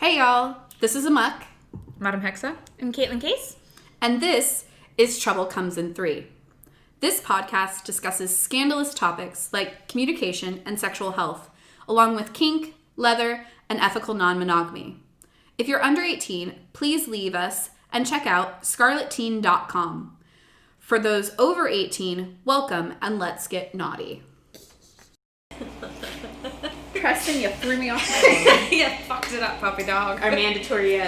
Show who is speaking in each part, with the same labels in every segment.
Speaker 1: Hey y'all, this is Aemok,
Speaker 2: Madam Hexe,
Speaker 3: and Kaitlyn Kayce.
Speaker 1: And this is Trouble Comes in 3. This podcast discusses scandalous topics like communication and sexual health, along with kink, leather, and ethical non-monogamy. If you're under 18, please leave us and check out scarletteen.com. For those over 18, welcome and let's get naughty. Preston, you threw me off my game.
Speaker 2: Yeah, fucked it up, puppy dog.
Speaker 3: Our mandatory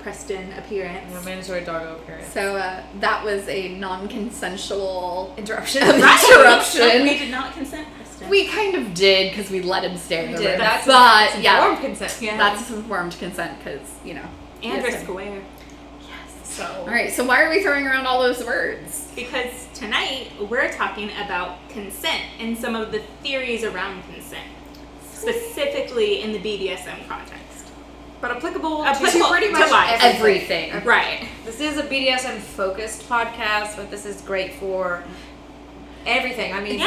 Speaker 3: Preston appearance.
Speaker 2: Our mandatory doggo appearance.
Speaker 1: So that was a non-consensual
Speaker 2: Interruption.
Speaker 3: We did not consent, Preston.
Speaker 1: We kind of did because we let him stay in the room.
Speaker 2: That's
Speaker 1: informed
Speaker 2: consent.
Speaker 1: Yeah. That's informed consent because, you know.
Speaker 3: And risk aware.
Speaker 1: Yes. So. All right, so why are we throwing around all those words?
Speaker 3: Because tonight we're talking about consent and some of the theories around consent. Specifically in the BDSM context.
Speaker 2: But applicable
Speaker 3: to
Speaker 2: pretty much
Speaker 1: everything.
Speaker 3: Right.
Speaker 2: This is a BDSM focused podcast, but this is great for everything. I mean,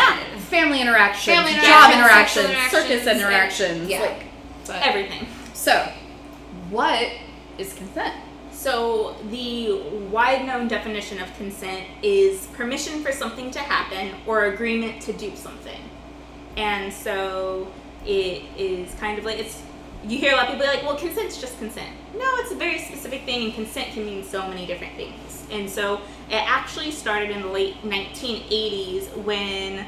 Speaker 1: family interactions,
Speaker 2: job
Speaker 1: interactions, circus
Speaker 2: and-
Speaker 1: interactions,
Speaker 3: everything.
Speaker 1: So, what is consent?
Speaker 3: So, the wide known definition of consent is permission for something to happen or agreement to do something. And so it is kind of like, you hear a lot of people like, well, consent's just consent. No, it's a very specific thing, and consent can mean so many different things. And so it actually started in the late 1980s when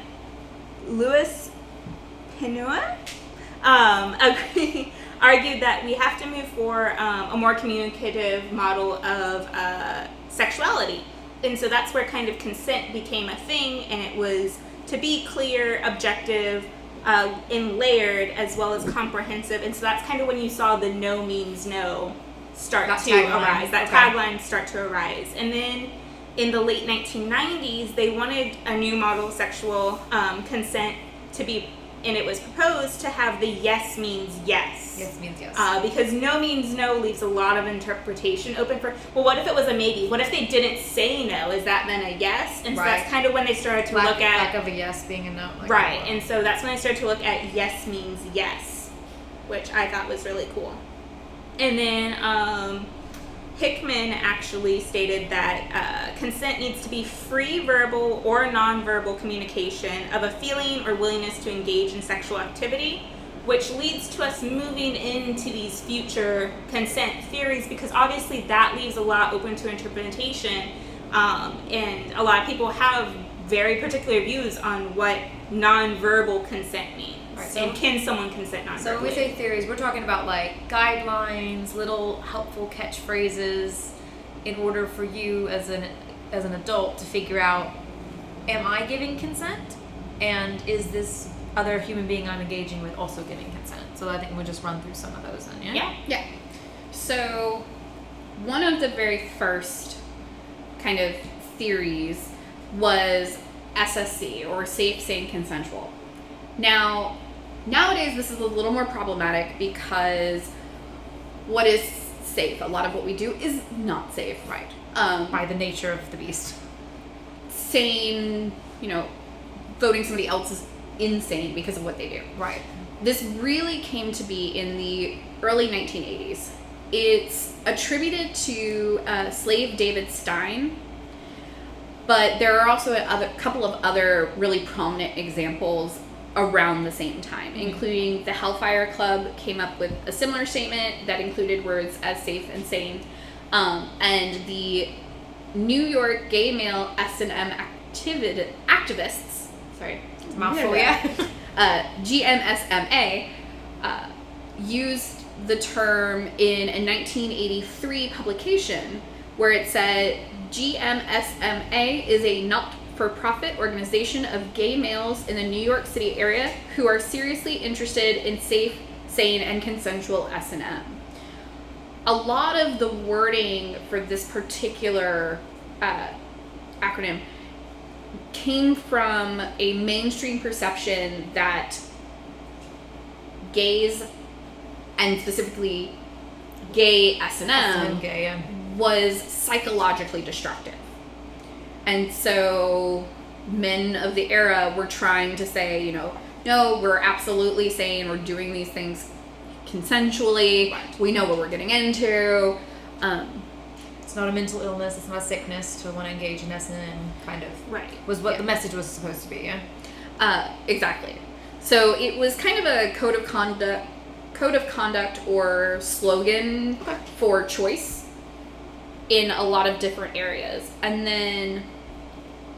Speaker 3: Louis Pinot argued that we have to move for a more communicative model of sexuality. And so that's where kind of consent became a thing, and it was to be clear, objective, and layered, as well as comprehensive. And so that's kind of when you saw the no means no start to arise. That tagline start to arise. And then in the late 1990s, they wanted a new model of sexual consent to be, and it was proposed to have the yes means yes.
Speaker 2: Yes means yes.
Speaker 3: Because no means no leaves a lot of interpretation open for, well, what if it was a maybe? What if they didn't say no? Is that then a yes? And so that's kind of when they started to look at...
Speaker 2: Lack of a yes being a no.
Speaker 3: Right, and so that's when they started to look at yes means yes, which I thought was really cool. And then Hickman actually stated that consent needs to be free verbal or nonverbal communication of a feeling or willingness to engage in sexual activity, which leads to us moving into these future consent theories, because obviously that leaves a lot open to interpretation, and a lot of people have very particular views on what nonverbal consent means. Right, so, and can someone consent non-verbally?
Speaker 2: So when we say theories, we're talking about like guidelines, little helpful catchphrases in order for you as an adult to figure out, am I giving consent? And is this other human being I'm engaging with also giving consent? So I think we'll just run through some of those then,
Speaker 1: Yeah. So one of the very first kind of theories was SSC, or safe, sane, consensual. Now, nowadays this is a little more problematic because what is safe? A lot of what we do is not safe.
Speaker 2: Right. By the nature of the beast.
Speaker 1: Sane, voting somebody else is insane because of what they do.
Speaker 2: Right.
Speaker 1: This really came to be in the early 1980s. It's attributed to slave David Stein, but there are also a couple of other really prominent examples around the same time, including the Hellfire Club came up with a similar statement that included words as safe and sane, and the New York gay male S&M activists, sorry,
Speaker 2: mouthful,
Speaker 1: GMSMA, used the term in a 1983 publication where it said GMSMA is a not-for-profit organization of gay males in the New York City area who are seriously interested in safe, sane, and consensual S&M. A lot of the wording for this particular acronym came from a mainstream perception that gays, and specifically gay S&M, was psychologically destructive. And so men of the era were trying to say, no, we're absolutely sane, we're doing these things consensually.
Speaker 2: Right.
Speaker 1: We know what we're getting into.
Speaker 2: It's not a mental illness. It's not a sickness to want to engage in S&M. Kind of was what the message was supposed to be. Yeah.
Speaker 1: Exactly. So it was kind of a code of conduct or slogan for choice in a lot of different areas. And then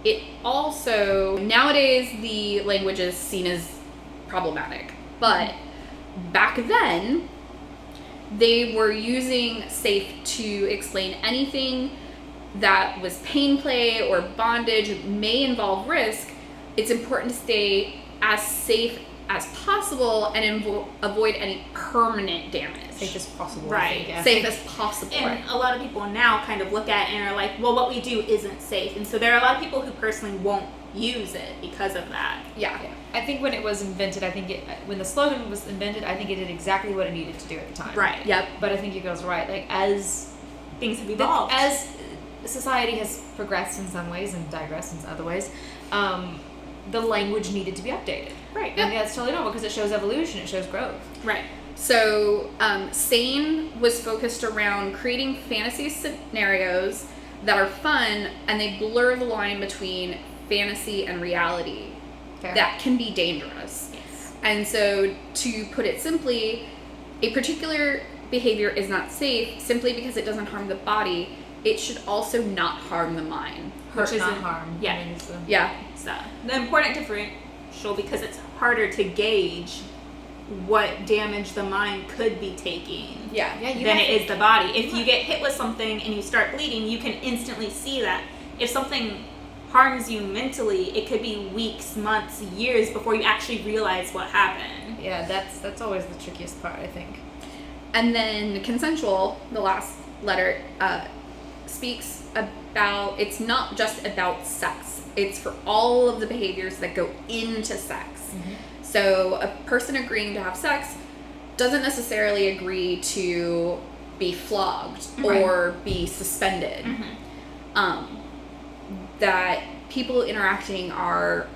Speaker 1: it also, nowadays the language is seen as problematic, but back then they were using safe to explain anything that was pain play or bondage, may involve risk. It's important to stay as safe as possible and avoid any permanent damage.
Speaker 2: Safe as possible.
Speaker 3: Right.
Speaker 1: Safe as possible.
Speaker 3: And a lot of people now kind of look at it and are like, well, what we do isn't safe. And so there are a lot of people who personally won't use it because of that.
Speaker 1: Yeah.
Speaker 2: I think when it was invented, when the slogan was invented, I think it did exactly what it needed to do at the time.
Speaker 3: Right.
Speaker 1: Yep.
Speaker 2: But I think it goes right. Like, as
Speaker 3: things have evolved.
Speaker 2: As society has progressed in some ways and digressed in other ways, the language needed to be updated.
Speaker 3: Right.
Speaker 2: And that's totally normal because it shows evolution, it shows growth.
Speaker 3: Right.
Speaker 1: So, SANE was focused around creating fantasy scenarios that are fun, and they blur the line between fantasy and reality.
Speaker 2: Fair.
Speaker 1: That can be dangerous.
Speaker 3: Yes.
Speaker 1: And so, to put it simply, a particular behavior is not safe simply because it doesn't harm the body. It should also not harm the mind.
Speaker 2: Hurt,
Speaker 3: Which
Speaker 2: not
Speaker 3: isn't-
Speaker 2: harm.
Speaker 3: yeah.
Speaker 2: I mean, it's
Speaker 1: Yeah.
Speaker 3: So the important differential, because it's harder to gauge what damage the mind could be taking
Speaker 1: Yeah.
Speaker 3: than it is the body. If you get hit with something and you start bleeding, you can instantly see that. If something harms you mentally, it could be weeks, months, years before you actually realize what happened.
Speaker 2: Yeah, that's always the trickiest part, I think.
Speaker 1: And then consensual, the last letter, speaks about, it's not just about sex. It's for all of the behaviors that go into sex.
Speaker 2: Mm-hmm.
Speaker 1: So a person agreeing to have sex doesn't necessarily agree to be flogged or be suspended. That people interacting are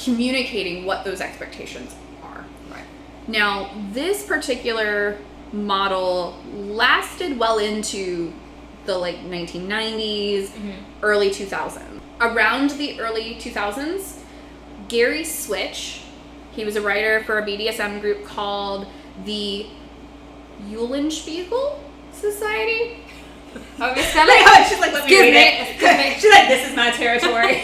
Speaker 1: communicating what those expectations are.
Speaker 2: Right.
Speaker 1: Now, this particular model lasted well into the 1990s, early 2000s. Around the early 2000s, Gary Switch, he was a writer for a BDSM group called the Eulenspiegel Society.
Speaker 2: Oh, Miss Kelly?
Speaker 3: She's like, let me read it. She's like, this is my territory.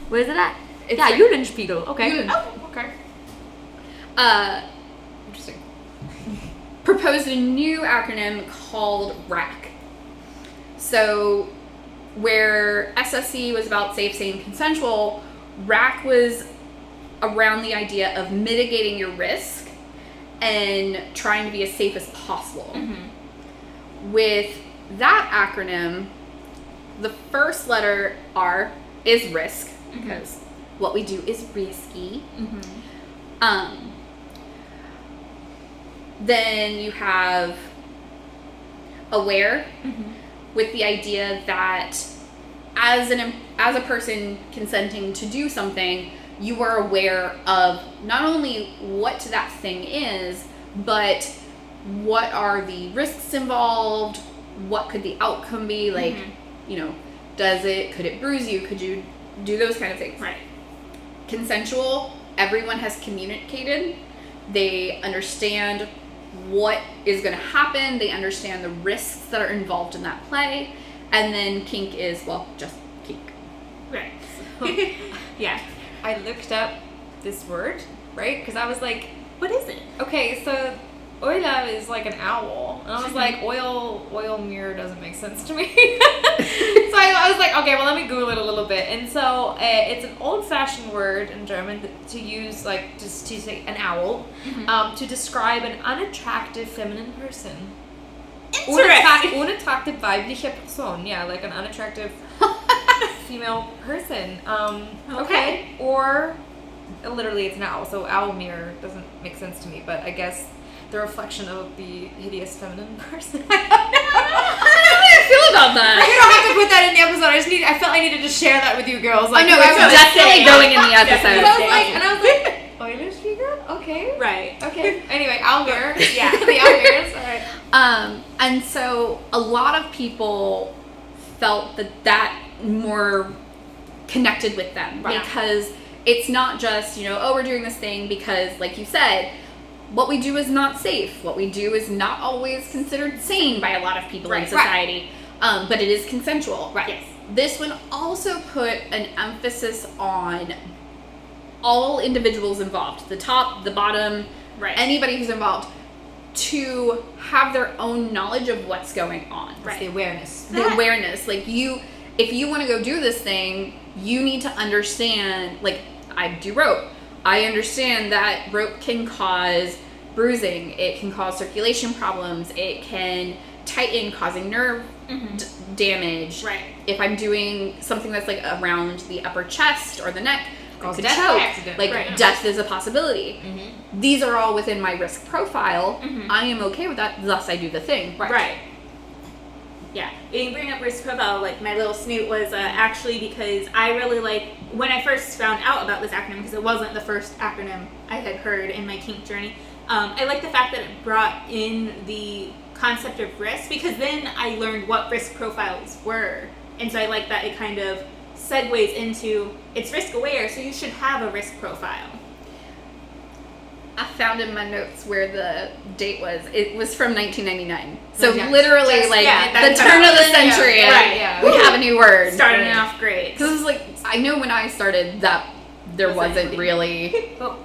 Speaker 2: Where's it at?
Speaker 1: It's
Speaker 2: yeah,
Speaker 1: like-
Speaker 2: Eulenspiegel. Okay.
Speaker 1: Eulen-
Speaker 2: Oh, okay. Interesting.
Speaker 1: Proposed a new acronym called RAC. So, where SSC was about safe, sane, consensual, RAC was around the idea of mitigating your risk and trying to be as safe as possible. With that acronym, the first letter R is risk, because what we do is risky. Then you have aware, with the idea that as a person consenting to do something, you are aware of not only what that thing is, but what are the risks involved, what could the outcome be, like, could it bruise you, could you do those kind of things.
Speaker 3: Right.
Speaker 1: Consensual, everyone has communicated, they understand what is going to happen, they understand the risks that are involved in that play, and then kink is, well, just kink.
Speaker 3: Right. Yeah.
Speaker 2: I looked up this word, right? Because I was like,
Speaker 3: What is it?
Speaker 2: okay, so Oila is like an owl. And I was like, oil mirror doesn't make sense to me. So I was like, okay, well, let me Google it a little bit. And so it's an old-fashioned word in German to use, like, just to say an owl, to describe an unattractive feminine person.
Speaker 3: Interesting.
Speaker 2: Unattractive weibliche Person. Yeah, like an unattractive female person. Okay. Or literally it's an owl. So owl mirror doesn't make sense to me, but I guess the reflection of the hideous feminine person. I don't know.
Speaker 1: I don't know how I feel about that.
Speaker 2: You don't have to put that in the episode. I felt I needed to share that with you girls. Like,
Speaker 1: I know, it's definitely going in the episode.
Speaker 2: And I was like, Eulenspiegel? Okay.
Speaker 3: Right.
Speaker 2: Okay. Anyway, owl mirror.
Speaker 3: Yeah.
Speaker 2: The owl mirrors. All right.
Speaker 1: And so a lot of people felt that more connected with them because it's not just, oh, we're doing this thing because, like you said, what we do is not safe. What we do is not always considered sane by a lot of people in society. But it is consensual.
Speaker 3: Right. Yes.
Speaker 1: This one also put an emphasis on all individuals involved, the top, the bottom, anybody who's involved, to have their own knowledge of what's going on.
Speaker 2: Right. The awareness.
Speaker 1: The awareness. Like, if you want to go do this thing, you need to understand, like, I do rope. I understand that rope can cause bruising. It can cause circulation problems. It can tighten, causing nerve damage.
Speaker 3: Right.
Speaker 1: If I'm doing something that's like around the upper chest or the neck,
Speaker 2: Cause
Speaker 1: could
Speaker 2: death
Speaker 1: choke.
Speaker 2: accident.
Speaker 1: Like death is a possibility. These are all within my risk profile. I am okay with that. Thus, I do the thing.
Speaker 3: Right. Yeah. And you bring up risk profile, like my little snoot was actually because I really when I first found out about this acronym, because it wasn't the first acronym I had heard in my kink journey. I like the fact that it brought in the concept of risk, because then I learned what risk profiles were, and so I like that it kind of segues into it's risk aware, so you should have a risk profile.
Speaker 1: I found in my notes where the date was. It was from 1999. So
Speaker 2: Yeah.
Speaker 1: literally,
Speaker 2: Just,
Speaker 1: the turn of the century.
Speaker 2: Right.
Speaker 1: We have a new word.
Speaker 3: Starting off great.
Speaker 1: Because it was I know when I started that there wasn't really.
Speaker 2: But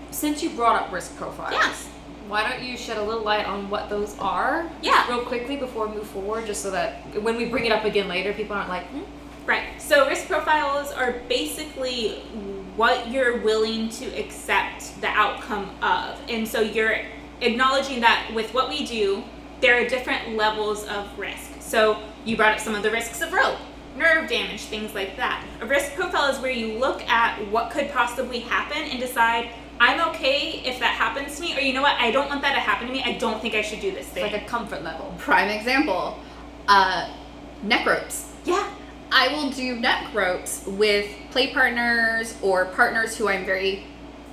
Speaker 2: since you brought up risk profiles,
Speaker 3: Yes.
Speaker 2: why don't you shed a little light on what those are?
Speaker 3: Yeah.
Speaker 2: Real quickly before we move forward, just so that when we bring it up again later, people aren't like,
Speaker 3: Right. So risk profiles are basically what you're willing to accept the outcome of. And so you're acknowledging that with what we do, there are different levels of risk. So you brought up some of the risks of rope, nerve damage, things like that. A risk profile is where you look at what could possibly happen and decide, I'm okay if that happens to me, or you know what, I don't want that to happen to me. I don't think I should do this thing.
Speaker 2: like a comfort level.
Speaker 1: Prime example, neck ropes.
Speaker 3: Yeah.
Speaker 1: I will do neck ropes with play partners or partners who I'm very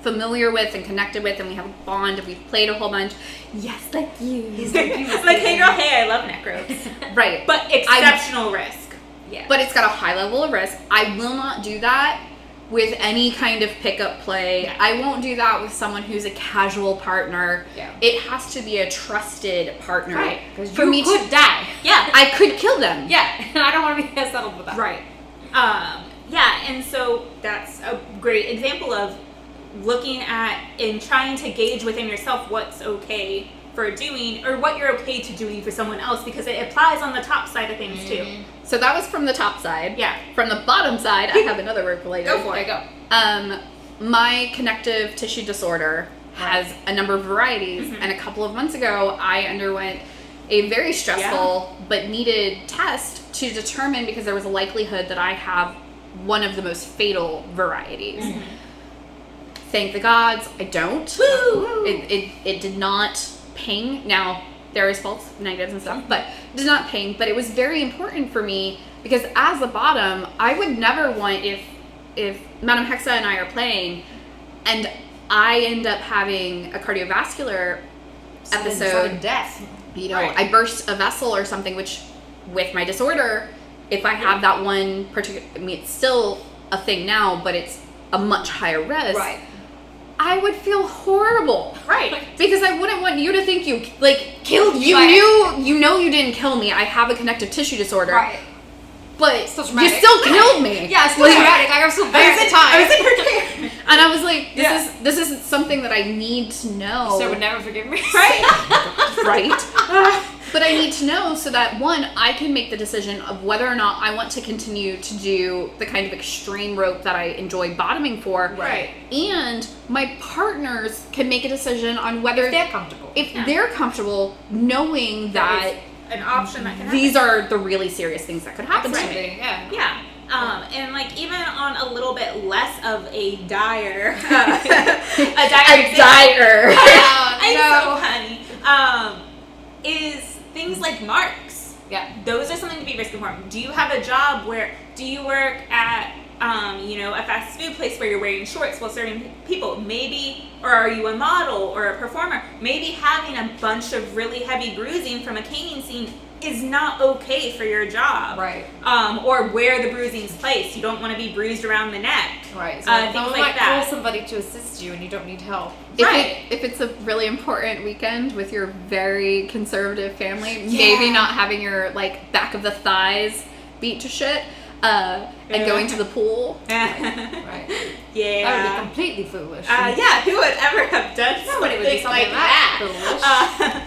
Speaker 1: familiar with and connected with, and we have a bond and we've played a whole bunch. Yes, like you.
Speaker 3: Like, hey girl, hey, I love neck ropes.
Speaker 1: Right.
Speaker 3: But exceptional risk.
Speaker 2: Yeah.
Speaker 1: But it's got a high level of risk. I will not do that with any kind of pickup play.
Speaker 3: Yeah.
Speaker 1: I won't do that with someone who's a casual partner.
Speaker 2: Yeah.
Speaker 1: It has to be a trusted partner.
Speaker 2: Right. Because
Speaker 1: For
Speaker 2: you
Speaker 1: me
Speaker 2: could
Speaker 1: to
Speaker 2: die.
Speaker 3: Yeah.
Speaker 1: I could kill them.
Speaker 2: Yeah. And I don't want to be settled with that.
Speaker 3: Right. Yeah, and so that's a great example of looking at and trying to gauge within yourself what's okay for doing, or what you're okay to doing for someone else, because it applies on the top side of things too.
Speaker 1: So that was from the top side.
Speaker 3: Yeah.
Speaker 1: From the bottom side, I have another word related.
Speaker 3: Go for
Speaker 2: There
Speaker 3: it.
Speaker 2: you go.
Speaker 1: My connective tissue disorder has a number of varieties, and a couple of months ago, I underwent a very stressful but needed test to determine, because there was a likelihood that I have one of the most fatal varieties. Thank the gods, I don't.
Speaker 3: Woo!
Speaker 1: It did not ping. Now, there is false negatives and stuff, but it did not ping. But it was very important for me, because as a bottom, I would never want, if Madam Hexe and I are playing and I end up having a cardiovascular episode,
Speaker 2: Sudden death.
Speaker 3: Right.
Speaker 1: I burst a vessel or something, which with my disorder, if I have that one particular, I mean, it's still a thing now, but it's a much higher risk.
Speaker 2: Right.
Speaker 1: I would feel horrible.
Speaker 3: Right.
Speaker 1: Because I wouldn't want you to think you, killed you.
Speaker 2: Right.
Speaker 1: You didn't kill me. I have a connective tissue disorder.
Speaker 2: Right.
Speaker 1: But
Speaker 2: Still
Speaker 1: you
Speaker 2: traumatic.
Speaker 1: still killed me.
Speaker 2: Yeah, it's still traumatic. I was still there at the time.
Speaker 3: I was in her care.
Speaker 1: And I was like,
Speaker 2: Yeah.
Speaker 1: this is something that I need to know.
Speaker 2: So would never forgive me.
Speaker 3: Right.
Speaker 1: Right? But I need to know so that, one, I can make the decision of whether or not I want to continue to do the kind of extreme rope that I enjoy bottoming for.
Speaker 3: Right.
Speaker 1: And my partners can make a decision on whether
Speaker 2: If they're comfortable.
Speaker 1: if they're comfortable knowing that
Speaker 3: An option that can happen.
Speaker 1: these are the really serious things that could happen to me.
Speaker 2: Absolutely, yeah.
Speaker 3: Yeah. And even on a little bit less of a dire, a dire
Speaker 1: Dire.
Speaker 3: I'm
Speaker 2: no.
Speaker 3: so funny. Is things like marks.
Speaker 2: Yeah.
Speaker 3: Those are something to be risk informed. Do you have a job where, do you work at a fast food place where you're wearing shorts while serving people, maybe, or are you a model or a performer, maybe having a bunch of really heavy bruising from a caning scene is not okay for your job.
Speaker 2: Right.
Speaker 3: Or where the bruising's placed. You don't want to be bruised around the neck.
Speaker 2: Right. So
Speaker 3: things
Speaker 2: someone
Speaker 3: like
Speaker 2: might
Speaker 3: that.
Speaker 2: call somebody to assist you and you don't need help.
Speaker 1: If it's a really important weekend with your very conservative family,
Speaker 3: Yeah.
Speaker 1: maybe not having your like back of the thighs beat to shit, and going to the pool.
Speaker 2: Right.
Speaker 3: Yeah.
Speaker 2: That would be completely foolish.
Speaker 3: Who would ever have done
Speaker 2: Somebody would do
Speaker 3: something
Speaker 2: something
Speaker 3: like that?
Speaker 2: foolish.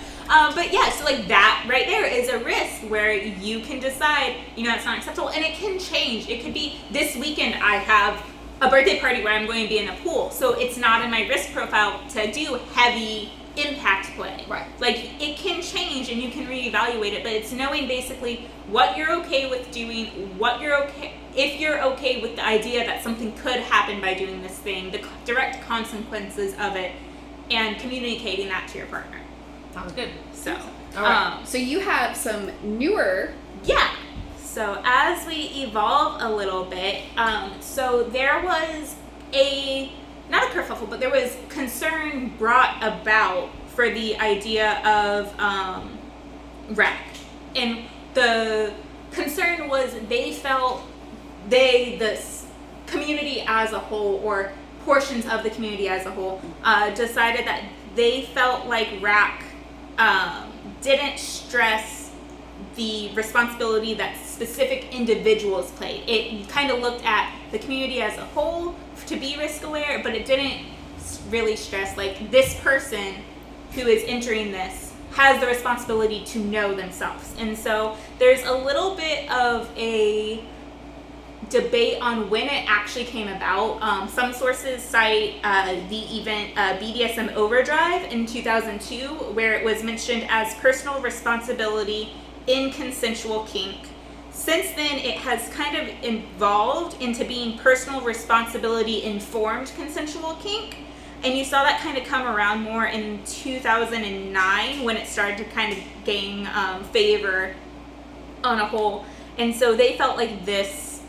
Speaker 3: But yeah, so like that right there is a risk where you can decide, it's not acceptable, and it can change. It could be this weekend I have a birthday party where I'm going to be in a pool, so it's not in my risk profile to do heavy impact play.
Speaker 2: Right.
Speaker 3: Like it can change and you can reevaluate it, but it's knowing basically what you're okay with doing, if you're okay with the idea that something could happen by doing this thing, the direct consequences of it, and communicating that to your partner.
Speaker 2: Sounds good.
Speaker 3: So,
Speaker 2: All right.
Speaker 1: So you have some newer.
Speaker 3: yeah. So as we evolve a little bit, so there was not a kerfuffle, but there was concern brought about for the idea of rec. And the concern was they felt the community as a whole, or portions of the community as a whole, decided that they felt like RAC didn't stress the responsibility that specific individuals played. It kind of looked at the community as a whole to be risk aware, but it didn't really stress like this person who is entering this has the responsibility to know themselves. And so there's a little bit of a debate on when it actually came about. Some sources cite the event BDSM Overdrive in 2002, where it was mentioned as personal responsibility in consensual kink. Since then, it has kind of evolved into being personal responsibility informed consensual kink. And you saw that kind of come around more in 2009 when it started to kind of gain favor on a whole. And so they felt like this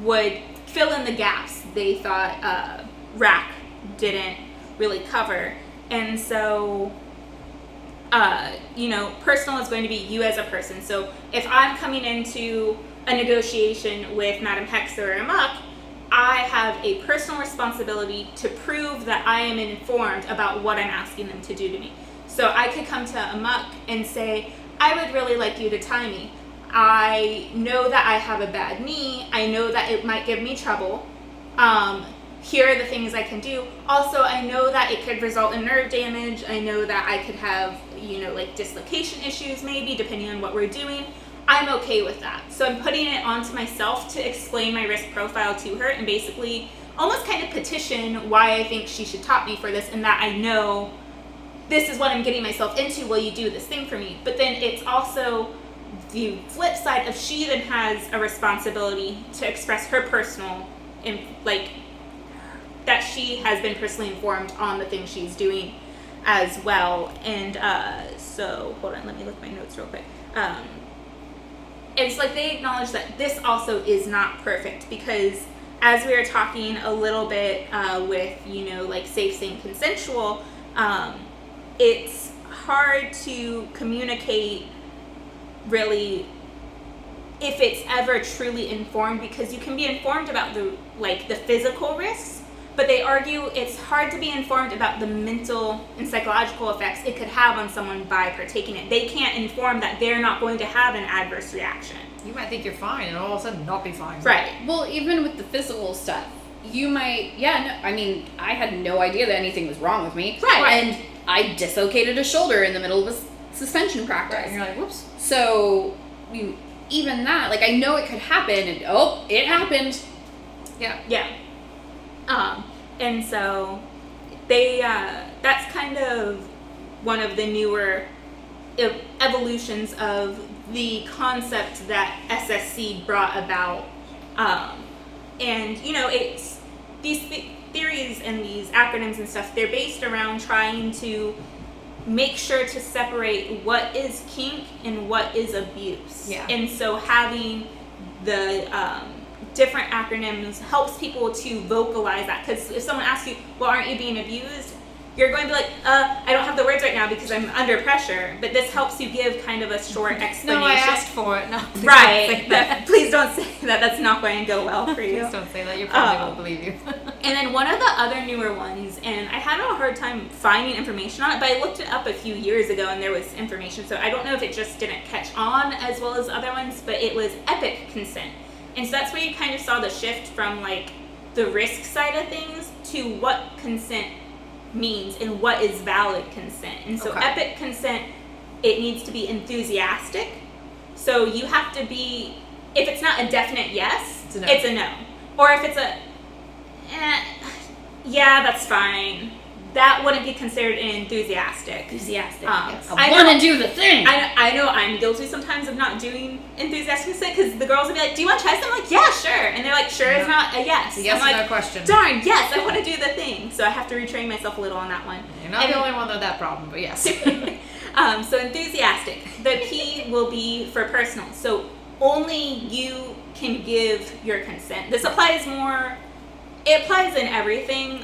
Speaker 3: would fill in the gaps they thought RAC didn't really cover. And so, personal is going to be you as a person. So if I'm coming into a negotiation with Madam Hexe or aemok, I have a personal responsibility to prove that I am informed about what I'm asking them to do to me. So I could come to aemok and say, I would really like you to tie me. I know that I have a bad knee. I know that it might give me trouble. Here are the things I can do. Also, I know that it could result in nerve damage. I know that I could have, dislocation issues maybe, depending on what we're doing. I'm okay with that. So I'm putting it onto myself to explain my risk profile to her and basically almost kind of petition why I think she should top me for this, and that I know this is what I'm getting myself into. Will you do this thing for me? But then it's also the flip side of she then has a responsibility to express her personal, that she has been personally informed on the things she's doing as well. And so hold on, let me look at my notes real quick. It's like they acknowledge that this also is not perfect, because as we were talking a little bit with, safe, sane, consensual, it's hard to communicate really if it's ever truly informed, because you can be informed about the physical risks, but they argue it's hard to be informed about the mental and psychological effects it could have on someone by partaking in it. They can't inform that they're not going to have an adverse reaction.
Speaker 2: You might think you're fine and all of a sudden not be fine.
Speaker 3: Right.
Speaker 1: Well, even with the physical stuff, you might, I had no idea that anything was wrong with me.
Speaker 3: Right.
Speaker 1: And I dislocated a shoulder in the middle of a suspension practice.
Speaker 2: Right. And you're like, whoops.
Speaker 1: So, even that, I know it could happen, and it happened.
Speaker 2: Yeah.
Speaker 3: Yeah. And so they, that's kind of one of the newer evolutions of the concept that SSC brought about. And, it's these theories and these acronyms and stuff, they're based around trying to make sure to separate what is kink and what is abuse.
Speaker 2: Yeah.
Speaker 3: And so having the different acronyms helps people to vocalize that. Because if someone asks you, well, aren't you being abused? You're going to be like, I don't have the words right now because I'm under pressure. But this helps you give kind of a short explanation.
Speaker 2: No, I asked for it. No,
Speaker 3: right. Please don't say that. That's not going to go well for you.
Speaker 2: Please don't say that. You probably won't believe you.
Speaker 3: And then one of the other newer ones, and I had a hard time finding information on it, but I looked it up a few years ago and there was information. So I don't know if it just didn't catch on as well as other ones, but it was epic consent. And so that's where you kind of saw the shift from like the risk side of things to what consent means and what is valid consent. And so epic consent, it needs to be enthusiastic. So you have to be, if it's not a definite yes, it's a no. Or if it's a, yeah, that's fine. That wouldn't be considered enthusiastic.
Speaker 1: Yes.
Speaker 3: I
Speaker 1: want to do the thing.
Speaker 3: I know I'm guilty sometimes of not doing enthusiastic consent because the girls will be like, do you want to try something? I'm like, yeah, sure. And they're like, sure is not a yes.
Speaker 2: Yes,
Speaker 3: I'm like,
Speaker 2: no question.
Speaker 3: Darn, yes, I want to do the thing. So I have to retrain myself a little on that one.
Speaker 2: You're not the only one with that problem, but yes.
Speaker 3: So enthusiastic. The P will be for personal. So only you can give your consent. This applies more, it applies in everything,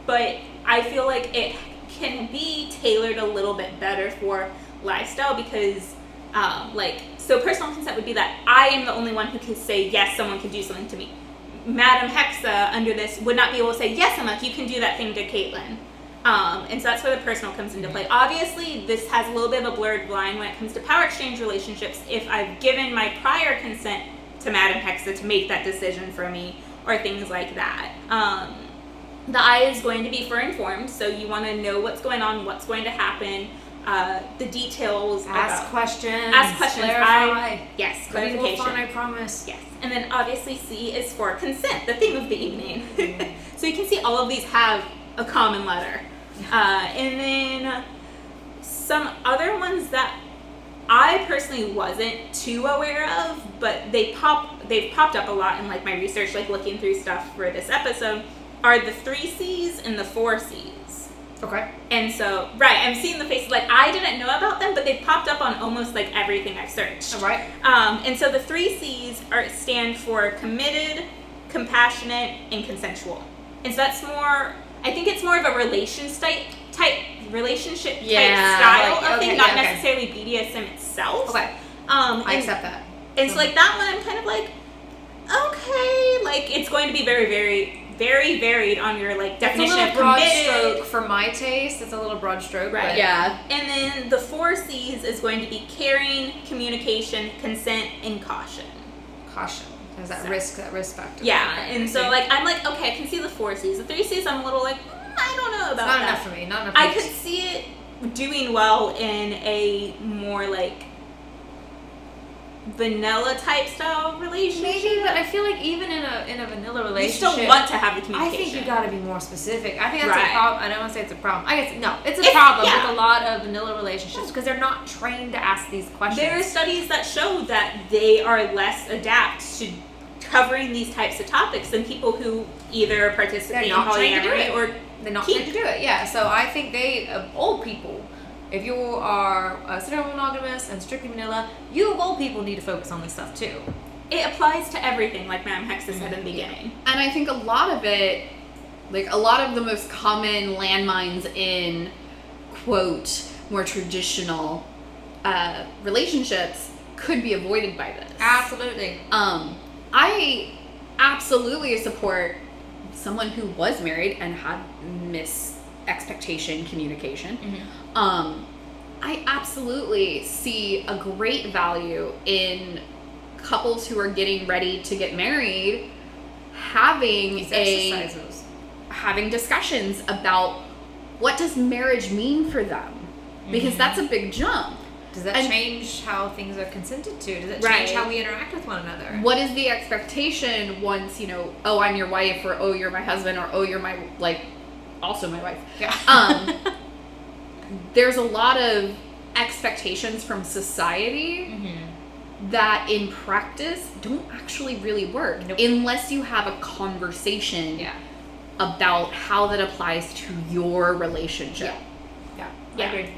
Speaker 3: but I feel like it can be tailored a little bit better for lifestyle because, so personal consent would be that I am the only one who can say, yes, someone can do something to me. Madam Hexe under this would not be able to say, yes, aemok, you can do that thing to Kaitlyn. And so that's where the personal comes into play. Obviously, this has a little bit of a blurred line when it comes to power exchange relationships. If I've given my prior consent to Madam Hexe to make that decision for me or things like that. The I is going to be for informed, so you want to know what's going on, what's going to happen, the details.
Speaker 2: Ask questions.
Speaker 3: Clarify. Yes,
Speaker 2: clarification.
Speaker 3: clarification.
Speaker 2: Fun, I promise.
Speaker 3: Yes. And then obviously C is for consent, the theme of the evening. So you can see all of these have a common letter. And then some other ones that I personally wasn't too aware of, but they've popped up a lot in like my research, like looking through stuff for this episode, are the 3 C's and the 4 C's.
Speaker 2: Okay.
Speaker 3: And so, right, I'm seeing the faces, like I didn't know about them, but they've popped up on almost like everything I've searched.
Speaker 2: All right.
Speaker 3: And so the 3 C's stand for committed, compassionate, and consensual. And so that's more, I think it's more of a relationship type style of thing, not necessarily BDSM itself.
Speaker 2: Okay. I accept that.
Speaker 3: And so like that one, I'm kind of like, okay, like it's going to be very, very, very varied on your like definition of
Speaker 2: broad
Speaker 3: committed.
Speaker 2: stroke for my taste. It's a little broad stroke,
Speaker 3: right?
Speaker 2: But
Speaker 1: Yeah.
Speaker 3: And then the 4 C's is going to be caring, communication, consent, and caution.
Speaker 2: Caution. There's that risk factor.
Speaker 3: Yeah, and so like I'm like, okay, I can see the 4 C's. The 3 C's, I'm a little like, I don't know about
Speaker 2: not
Speaker 3: that.
Speaker 2: enough for me. Not enough.
Speaker 3: I could see it doing well in a more like vanilla type style relationship.
Speaker 2: Maybe, but I feel like even in a vanilla relationship,
Speaker 3: you still want to have the
Speaker 2: I
Speaker 3: communication.
Speaker 2: think you got to be more specific. I think that's
Speaker 3: Right.
Speaker 2: a problem. I don't want to say it's a problem. I guess no, it's a problem with a lot of vanilla relationships because they're not trained to ask these questions.
Speaker 3: There are studies that show that they are less adept to covering these types of topics than people who either participate in polyamory or
Speaker 2: they're not
Speaker 3: Kink.
Speaker 2: trained to do it. Yeah, so I think old people, if you are monogamous and strictly vanilla, you of old people need to focus on this stuff too.
Speaker 3: It applies to everything, like Madam Hexe said in the beginning.
Speaker 1: And I think a lot of it, like a lot of the most common landmines in, quote, more traditional relationships could be avoided by this.
Speaker 2: Absolutely.
Speaker 1: I absolutely support someone who was married and had mis-expectation communication. I absolutely see a great value in couples who are getting ready to get married having discussions about what does marriage mean for them, because that's a big jump.
Speaker 2: Does that change how things are consented to? Does it
Speaker 3: Right.
Speaker 2: change how we interact with one another?
Speaker 1: What is the expectation once, oh, I'm your wife, or oh, you're my husband, or oh, you're my, also my wife.
Speaker 2: Yeah.
Speaker 1: There's a lot of expectations from society that in practice don't actually really work unless you have a conversation about how that applies to your relationship.
Speaker 2: Yeah. I agree.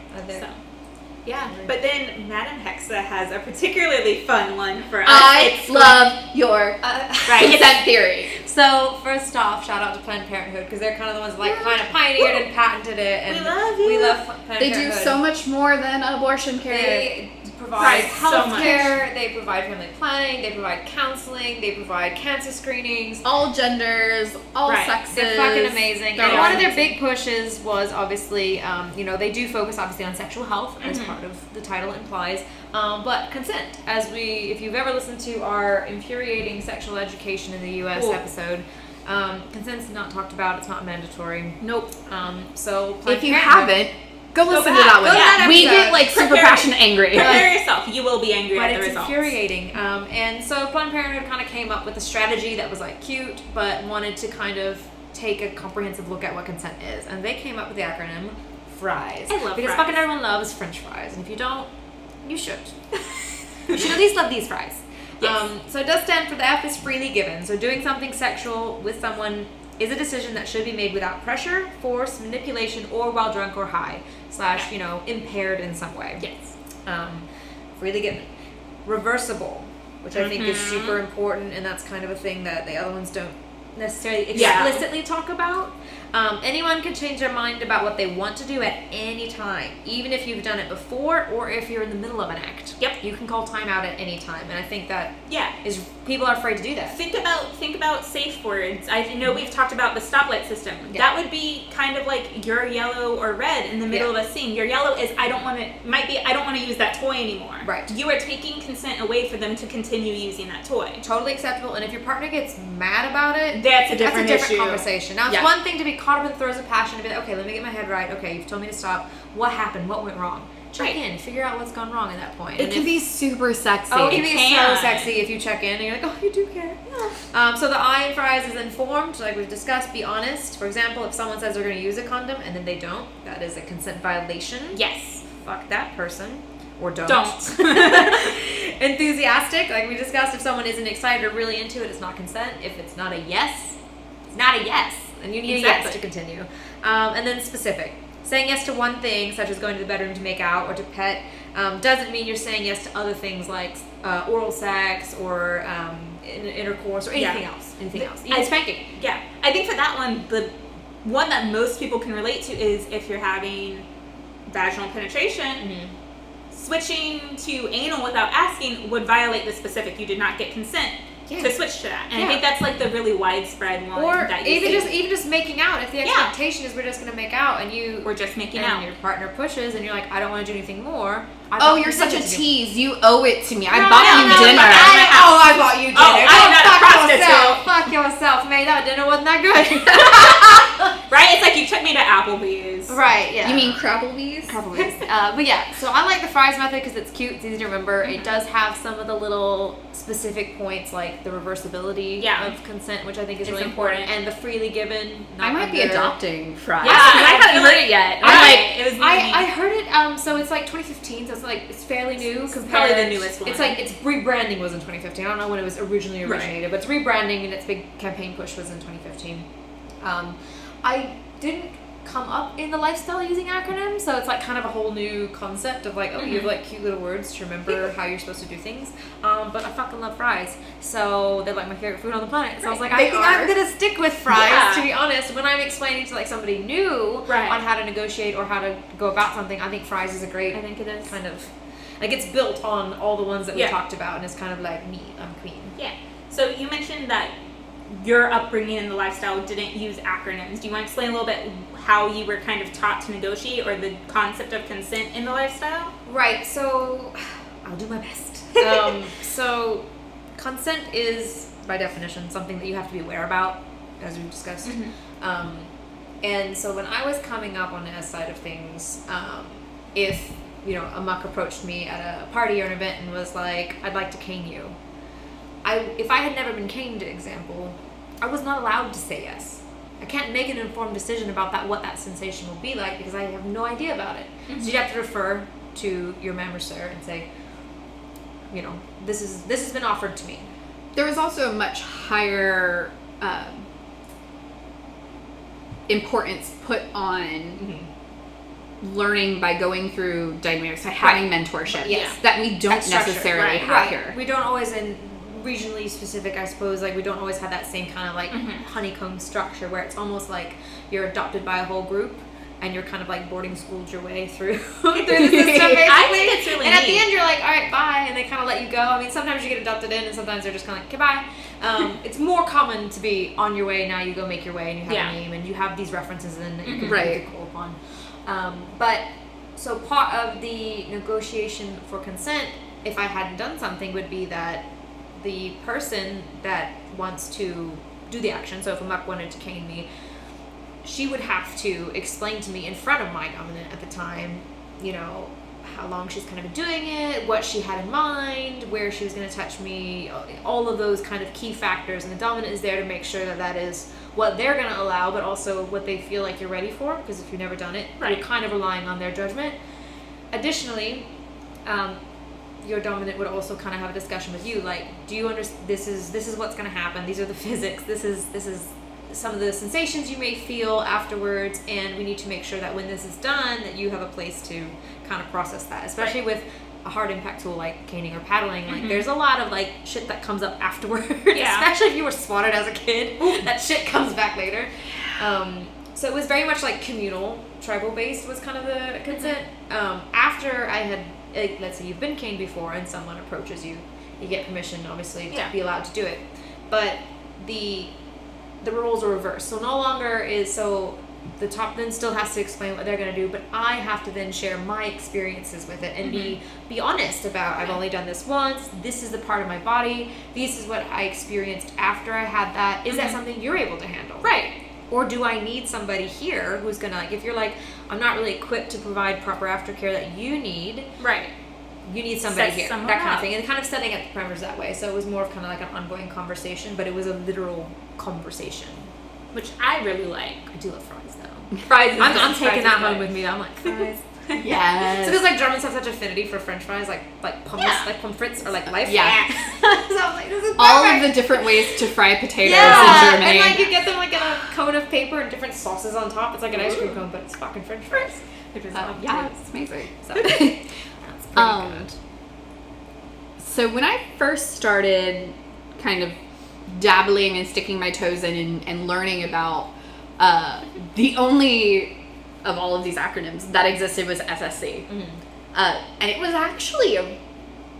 Speaker 3: Yeah, but then Madam Hexe has a particularly fun one for us.
Speaker 1: I love your consent theory.
Speaker 2: So first off, shout out to Planned Parenthood because they're kind of the ones that like kind of pioneered and patented it. And
Speaker 3: we love you.
Speaker 2: We love Planned
Speaker 1: They
Speaker 2: Parenthood.
Speaker 1: do so much more than abortion care.
Speaker 2: They provide health
Speaker 3: so
Speaker 2: care, they provide family planning, they provide counseling, they provide cancer screenings.
Speaker 1: All genders, all sexes.
Speaker 2: They're fucking amazing.
Speaker 1: They're
Speaker 2: And one of their
Speaker 1: amazing.
Speaker 2: big pushes was obviously, they do focus obviously on sexual health as part of the title implies, but consent. If you've ever listened to our infuriating sexual education in the U.S. episode, consent's not talked about. It's not mandatory.
Speaker 1: Nope.
Speaker 2: So
Speaker 1: If you haven't, go listen to that one.
Speaker 3: Yeah,
Speaker 1: We get like super passionate angry.
Speaker 3: Prepare yourself. You will be angry
Speaker 2: But
Speaker 3: at the
Speaker 2: it's
Speaker 3: results.
Speaker 2: infuriating. And so Planned Parenthood kind of came up with a strategy that was like cute, but wanted to kind of take a comprehensive look at what consent is. And they came up with the acronym FRIES.
Speaker 3: I love
Speaker 2: because
Speaker 3: fries.
Speaker 2: fucking everyone loves French fries. And if you don't, you should. You should at least love these fries.
Speaker 3: Yes.
Speaker 2: So it does stand for the F is freely given. So doing something sexual with someone is a decision that should be made without pressure, force, manipulation, or while drunk or high, / impaired in some way.
Speaker 3: Yes.
Speaker 2: Freely given. Reversible, which I think is super important, and that's kind of a thing that the other ones don't necessarily explicitly talk about. Anyone can change their mind about what they want to do at any time, even if you've done it before or if you're in the middle of an act.
Speaker 3: Yep.
Speaker 2: You can call time out at any time, and I think that
Speaker 3: Yeah.
Speaker 2: is people are afraid to do that.
Speaker 3: Think about safe words. I know we've talked about the stoplight system.
Speaker 2: Yeah.
Speaker 3: That would be kind of like you're yellow or red in the middle of a scene. Your yellow is I don't want to use that toy anymore.
Speaker 2: Right.
Speaker 3: You are taking consent away for them to continue using that toy.
Speaker 2: Totally acceptable, and if your partner gets mad about it,
Speaker 3: That's a different issue.
Speaker 2: conversation. Now, it's
Speaker 3: Yeah.
Speaker 2: one thing to be caught up in the throes of passion and be like, okay, let me get my head right. Okay, you've told me to stop. What happened? What went wrong? Check in. Figure out what's gone wrong at that point.
Speaker 1: It can be super sexy.
Speaker 2: Oh, it can be so
Speaker 3: can.
Speaker 2: sexy if you check in and you're like, oh, you do care. Yeah. So the I in fries is informed, like we've discussed, be honest. For example, if someone says they're going to use a condom and then they don't, that is a consent violation.
Speaker 3: Yes.
Speaker 2: Fuck that person. Or don't. Enthusiastic, like we discussed, if someone isn't excited or really into it, it's not consent. If it's not a yes, it's not a yes. And you need a yes to continue. And then specific. Saying yes to one thing, such as going to the bedroom to make out or to pet, doesn't mean you're saying yes to other things like oral sex or intercourse or anything else. Anything else. Even spanking.
Speaker 3: Yeah. I think for that one, the one that most people can relate to is if you're having vaginal penetration, switching to anal without asking would violate the specific. You did not get consent to switch to that. And I think that's like the really widespread one.
Speaker 2: Or
Speaker 3: that you
Speaker 2: even just making out. If the expectation is we're just going to make out and
Speaker 3: we're just making
Speaker 2: and
Speaker 3: out.
Speaker 2: your partner pushes and you're like, I don't want to do anything more.
Speaker 1: You're such a tease. You owe it to me. I
Speaker 2: No,
Speaker 1: bought
Speaker 2: no,
Speaker 1: you
Speaker 2: no,
Speaker 1: dinner.
Speaker 2: I bought you dinner.
Speaker 3: I'm not a prostitute.
Speaker 2: Fuck yourself, mate. That dinner wasn't that good.
Speaker 3: Right? It's like you took me to Applebee's.
Speaker 2: Right, yeah.
Speaker 1: You mean Crapplebee's?
Speaker 2: Crapplebee's. But yeah, so I like the fries method because it's cute, it's easy to remember. It does have some of the little specific points like the reversibility of consent, which I think is really important, and the freely given.
Speaker 1: I might be adopting fries.
Speaker 3: Yeah,
Speaker 1: I haven't heard it yet.
Speaker 2: I heard it. So it's like 2015. So it's fairly new.
Speaker 3: It's probably the newest one.
Speaker 2: It's like its rebranding was in 2015. I don't know when it was originally originated, but its rebranding and its big campaign push was in 2015. I didn't come up in the lifestyle using acronyms, so it's like kind of a whole new concept of like, you have like cute little words to remember how you're supposed to do things. But I fucking love fries, so they're like my favorite food on the planet. So I was like, I think I'm gonna stick with fries. To be honest, when I'm explaining to like somebody new on how to negotiate or how to go about something, I think fries is a great.
Speaker 3: I think it is
Speaker 2: kind of like it's built on all the ones that we talked about, and it's kind of like me, I'm queen.
Speaker 3: Yeah. So you mentioned that your upbringing and the lifestyle didn't use acronyms. Do you want to explain a little bit how you were kind of taught to negotiate or the concept of consent in the lifestyle?
Speaker 2: Right, so I'll do my best. So consent is, by definition, something that you have to be aware about, as we've discussed. And so when I was coming up on the S side of things, if, a muck approached me at a party or an event and was like, I'd like to cane you. If I had never been caned, example, I was not allowed to say yes. I can't make an informed decision about what that sensation will be like because I have no idea about it. So you'd have to refer to your member sir and say, this has been offered to me.
Speaker 1: There was also a much higher importance put on learning by going through dynamics, by having mentorship
Speaker 2: Yes.
Speaker 1: that we don't
Speaker 2: That structure.
Speaker 1: necessarily have here.
Speaker 2: We don't always, in regionally specific, I suppose, like we don't always have that same kind of like honeycomb structure where it's almost like you're adopted by a whole group and you're kind of like boarding schooled your way through the system, basically.
Speaker 3: I think it's really
Speaker 2: and at
Speaker 3: neat.
Speaker 2: the end you're like, all right, bye, and they kind of let you go. I mean, sometimes you get adopted in and sometimes they're just kind of like, okay, bye. It's more common to be on your way, now you go make your way and you have a name and you have these references in that you can call upon. But so part of the negotiation for consent, if I hadn't done something, would be that the person that wants to do the action, so if a muck wanted to cane me, she would have to explain to me in front of my dominant at the time, you know, how long she's kind of been doing it, what she had in mind, where she was going to touch me, all of those kind of key factors. And the dominant is there to make sure that that is what they're going to allow, but also what they feel like you're ready for, because if you've never done it, you're kind of relying on their judgment. Additionally, your dominant would also kind of have a discussion with you, like, do you understand, this is what's going to happen, these are the physics, this is some of the sensations you may feel afterwards, and we need to make sure that when this is done that you have a place to kind of process that, especially with a hard impact tool like caning or paddling. Like there's a lot of like shit that comes up afterwards, especially if you were swatted as a kid. That shit comes back later. So it was very much like communal, tribal based was kind of the consent. After I had, like, let's say you've been caned before and someone approaches you, you get permission obviously to be allowed to do it, but the roles are reversed. So no longer is, so the top then still has to explain what they're going to do, but I have to then share my experiences with it and be honest about, I've only done this once, this is the part of my body, this is what I experienced after I had that. Is that something you're able to handle? Right. Or do I need somebody here who's going to, like, if you're like, I'm not really equipped to provide proper aftercare that you need. Right. You need somebody here, that kind of thing, and kind of setting up the parameters that way. So it was more of kind of like an ongoing conversation, but it was a literal conversation,
Speaker 3: which I really like.
Speaker 2: I do love fries though.
Speaker 3: Fries.
Speaker 2: I'm taking that home with me. I'm like fries.
Speaker 1: Yes.
Speaker 2: So because like Germans have such affinity for French fries, like hummus, like pommes frites, or like life.
Speaker 1: Yeah.
Speaker 2: So I'm like, this is perfect.
Speaker 1: All of the different ways to fry potatoes in Germany.
Speaker 2: And like you get them like in a cone of paper and different sauces on top. It's like an ice cream cone, but it's fucking French fries. Which is
Speaker 1: it's amazing.
Speaker 2: So that's pretty good.
Speaker 1: So when I first started kind of dabbling and sticking my toes in and learning about the only of all of these acronyms that existed was SSC. And it was actually a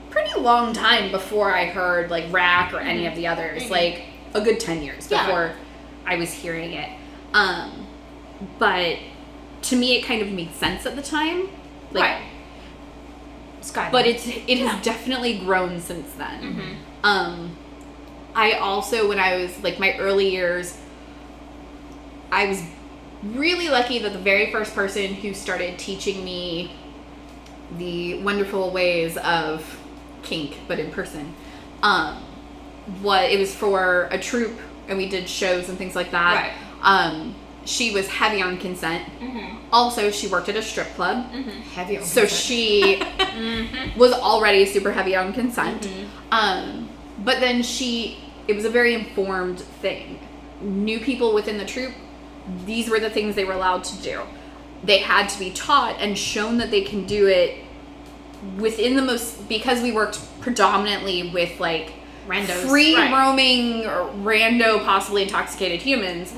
Speaker 1: pretty long time before I heard like RAC or any of the others, like a good 10 years before I was hearing it. But to me it kind of made sense at the time. Like, but it has definitely grown since then. I also, when I was like my early years, I was really lucky that the very first person who started teaching me the wonderful ways of kink, but in person, it was for a troupe and we did shows and things like that. She was heavy on consent. Also, she worked at a strip club.
Speaker 2: Heavy on
Speaker 1: so
Speaker 2: consent.
Speaker 1: She was already super heavy on consent. But then it was a very informed thing. New people within the troupe, these were the things they were allowed to do. They had to be taught and shown that they can do it within the most, because we worked predominantly with like
Speaker 2: randos,
Speaker 1: free roaming or rando, possibly intoxicated humans.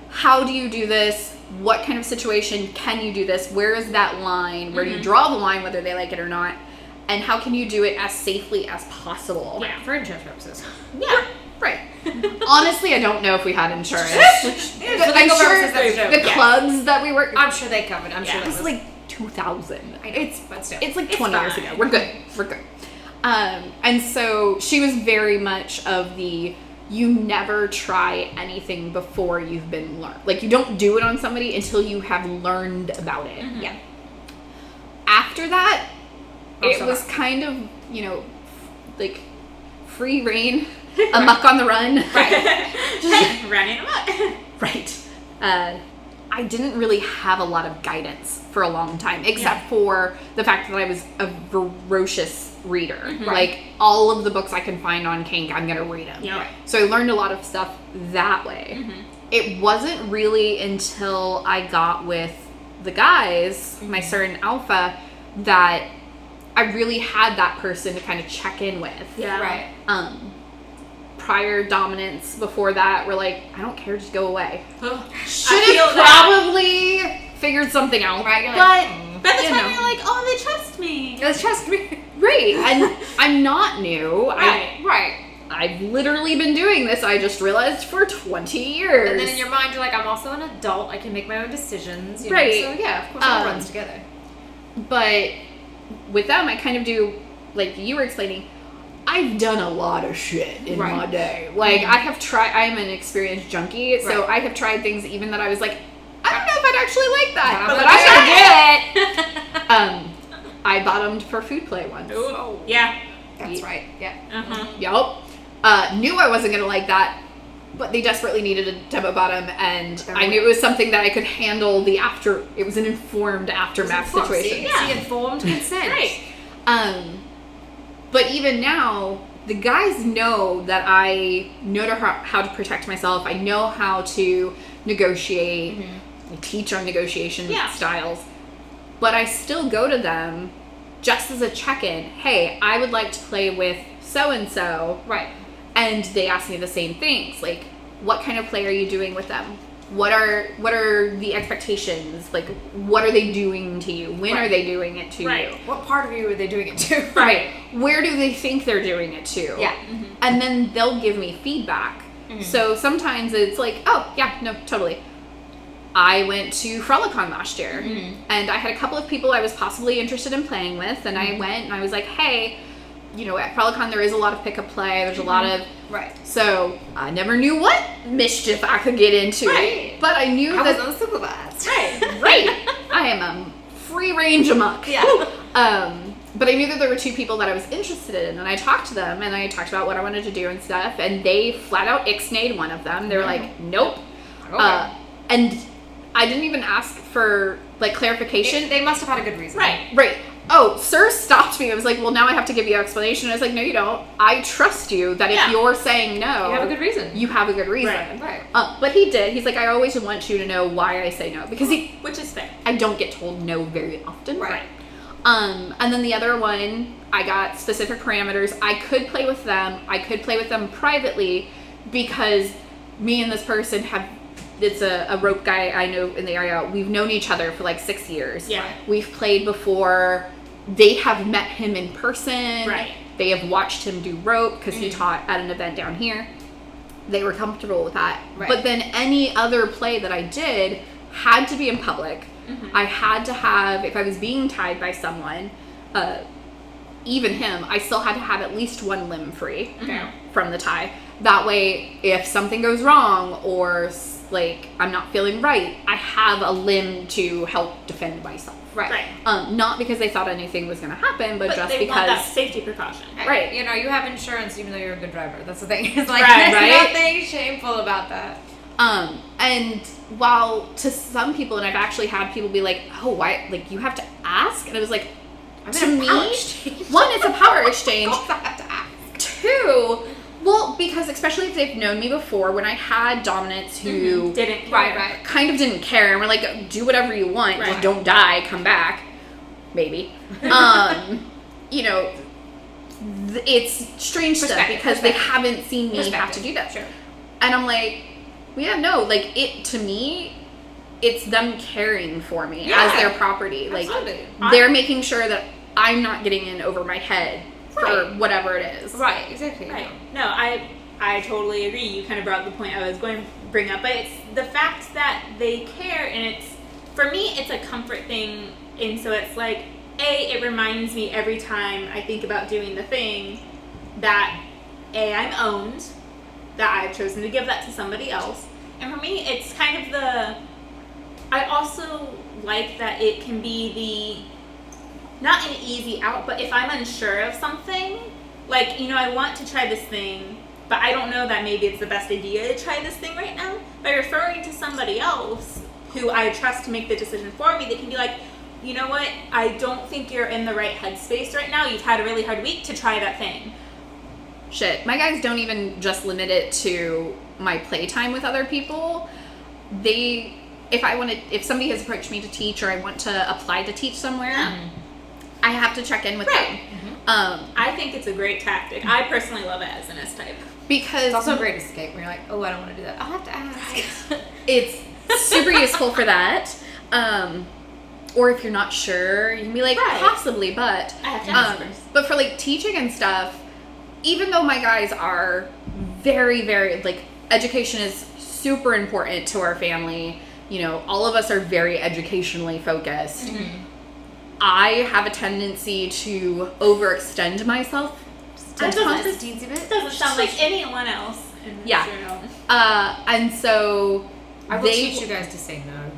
Speaker 1: How do you do this? What kind of situation can you do this? Where is that line? Where do you draw the line, whether they like it or not? And how can you do it as safely as possible?
Speaker 2: For insurance purposes.
Speaker 1: Honestly, I don't know if we had insurance.
Speaker 2: I'm sure
Speaker 1: the clubs that we worked,
Speaker 2: I'm sure they covered. I'm sure
Speaker 1: it was like 2000.
Speaker 2: But still,
Speaker 1: it's like 20 years ago. We're good. And so she was very much of the, you never try anything before you've been learned. Like, you don't do it on somebody until you have learned about it. After that, it was kind of, like free reign, amuck on the run.
Speaker 3: Just running amok.
Speaker 1: I didn't really have a lot of guidance for a long time, except for the fact that I was a voracious reader. Like, all of the books I can find on kink, I'm going to read them. So I learned a lot of stuff that way. It wasn't really until I got with the guys, my certain alpha, that I really had that person to kind of check in with.
Speaker 3: Yeah.
Speaker 2: Right.
Speaker 1: Prior dominants before that were like, I don't care, just go away. Should
Speaker 3: feel
Speaker 1: have
Speaker 3: that.
Speaker 1: probably figured something out.
Speaker 2: Right, you're
Speaker 1: but
Speaker 2: like,
Speaker 3: But at the
Speaker 1: you
Speaker 3: time
Speaker 1: know.
Speaker 3: you're like, oh, they trust me.
Speaker 2: Let's trust me.
Speaker 1: Right. And I'm not new.
Speaker 3: Right.
Speaker 2: Right.
Speaker 1: I've literally been doing this, I just realized, for 20 years.
Speaker 2: And then in your mind, you're like, I'm also an adult. I can make my own decisions. You know?
Speaker 1: Right.
Speaker 2: So, yeah, of course, it all runs together.
Speaker 1: But with them, I kind of do, like you were explaining, I've done a lot of shit in my day. Like, I have tried, I'm an experienced junkie, so I have tried things even that I was like, I don't know if I'd actually like that, but I should do it. I bottomed for food play once.
Speaker 3: Ooh. Yeah.
Speaker 2: That's right. Yeah.
Speaker 3: Uh-huh.
Speaker 1: Yup. Knew I wasn't going to like that, but they desperately needed a demo bottom, and I knew it was something that I could handle it was an informed aftermath situation.
Speaker 2: See, informed consent.
Speaker 3: Right.
Speaker 1: But even now, the guys know that I know how to protect myself. I know how to negotiate. I teach on negotiation styles. But I still go to them just as a check-in. Hey, I would like to play with so-and-so.
Speaker 2: Right.
Speaker 1: And they ask me the same things. Like, what kind of play are you doing with them? What are the expectations? Like, what are they doing to you? When are they doing it to you?
Speaker 2: What part of you are they doing it to?
Speaker 1: Right. Where do they think they're doing it to?
Speaker 2: Yeah.
Speaker 1: And then they'll give me feedback. So sometimes it's like, oh, yeah, no, totally. I went to Frolicon last year, and I had a couple of people I was possibly interested in playing with, and I went and I was like, hey, you know, at Frolicon there is a lot of pickup play, there's a lot of...
Speaker 2: Right.
Speaker 1: So I never knew what mischief I could get into.
Speaker 2: Right.
Speaker 1: But I knew
Speaker 2: I
Speaker 1: that...
Speaker 2: was unsupervised.
Speaker 1: Right. I am a free range amok.
Speaker 2: Yeah.
Speaker 1: But I knew that there were two people that I was interested in, and I talked to them, and I talked about what I wanted to do and stuff, and they flat out ixnayed one of them. They were like, nope.
Speaker 2: Okay.
Speaker 1: And I didn't even ask for, like, clarification.
Speaker 2: They must have had a good reason.
Speaker 1: Right. Oh, sir stopped me. I was like, well, now I have to give you an explanation. I was like, no, you don't. I trust you that if you're saying no...
Speaker 2: You have a good reason.
Speaker 1: You have a good reason.
Speaker 2: Right.
Speaker 1: But he did. He's like, I always want you to know why I say no. Because
Speaker 3: Which is fair.
Speaker 1: I don't get told no very often.
Speaker 2: Right.
Speaker 1: And then the other one, I got specific parameters. I could play with them. I could play with them privately because me and this person have... It's a rope guy I know in the area. We've known each other for like 6 years.
Speaker 3: Yeah.
Speaker 1: We've played before. They have met him in person.
Speaker 3: Right.
Speaker 1: They have watched him do rope because he taught at an event down here. They were comfortable with that.
Speaker 2: Right.
Speaker 1: But then any other play that I did had to be in public. I had to have, if I was being tied by someone, even him, I still had to have at least one limb free from the tie. That way, if something goes wrong or like I'm not feeling right, I have a limb to help defend myself.
Speaker 2: Right.
Speaker 1: Not because they thought anything was going to happen, but just
Speaker 3: they
Speaker 1: because
Speaker 3: want that safety precaution.
Speaker 1: Right.
Speaker 2: You know, you have insurance even though you're a good driver. That's the thing. It's like,
Speaker 3: Right.
Speaker 2: there's nothing shameful about that.
Speaker 1: And while to some people, and I've actually had people be like, oh, why, like, you have to ask? And I was like, to me, one, it's a power exchange.
Speaker 2: I have to ask.
Speaker 1: Two, well, because especially if they've known me before, when I had dominants who
Speaker 3: Didn't care.
Speaker 2: Right.
Speaker 1: kind of didn't care and were like, do whatever you want, just don't die, come back, maybe. You know, it's strange stuff because they haven't seen me have to do that.
Speaker 2: Sure.
Speaker 1: And I'm like, well, yeah, no, like, to me, it's them caring for me as their property. Like,
Speaker 2: Absolutely.
Speaker 1: they're making sure that I'm not getting in over my head for whatever it is.
Speaker 2: Right, exactly.
Speaker 3: Right. No, I totally agree. You kind of brought up the point I was going to bring up, but it's the fact that they care, and it's, for me, it's a comfort thing, and so it's like, it reminds me every time I think about doing the thing that, I'm owned, that I've chosen to give that to somebody else, and for me, it's kind of I also like that it can be not an easy out, but if I'm unsure of something, like, you know, I want to try this thing, but I don't know that maybe it's the best idea to try this thing right now, by referring to somebody else who I trust to make the decision for me, they can be like, you know what, I don't think you're in the right headspace right now, you've had a really hard week to try that thing.
Speaker 1: Shit, my guys don't even just limit it to my playtime with other people. If if somebody has approached me to teach or I want to apply to teach somewhere, I have to check in with them.
Speaker 3: I think it's a great tactic. I personally love it as an S-type.
Speaker 1: Because
Speaker 2: It's also a great escape where you're like, oh, I don't want to do that. I'll have to ask.
Speaker 1: it's super useful for that. Or if you're not sure, you can be like, possibly, but
Speaker 3: I have to ask first.
Speaker 1: But for like teaching and stuff, even though my guys are very, very, like, education is super important to our family, you know, all of us are very educationally focused. I have a tendency to overextend myself.
Speaker 3: That doesn't sound like anyone else in this room.
Speaker 1: And so
Speaker 2: I will teach you guys to say no.